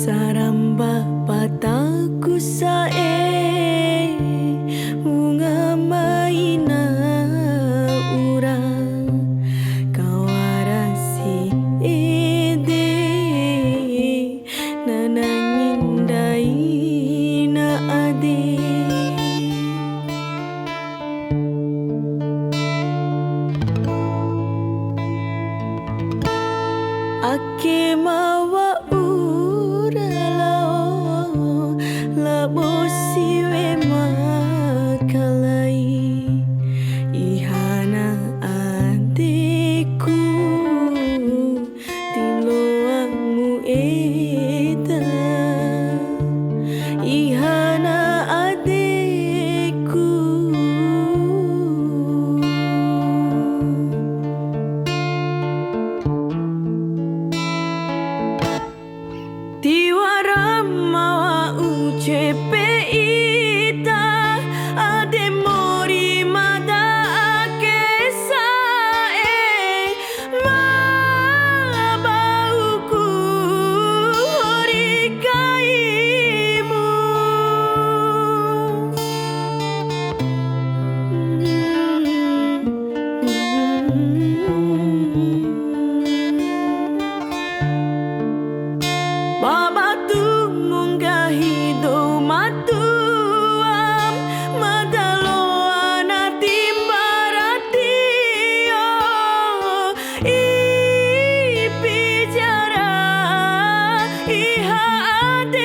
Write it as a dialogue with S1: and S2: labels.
S1: Saramba pataku sae unga maina urang kawarasi ide nanangindai na ade. Ake mawa uralao labo siwe makalai ihana adeku tiloamu eta ihana adeku. Tiwara mawa ucepe ita ade mori mada kesae mabauku hori kaimu. Baba tu munggahi do matuam madaloana timbaratio i pijara iha ade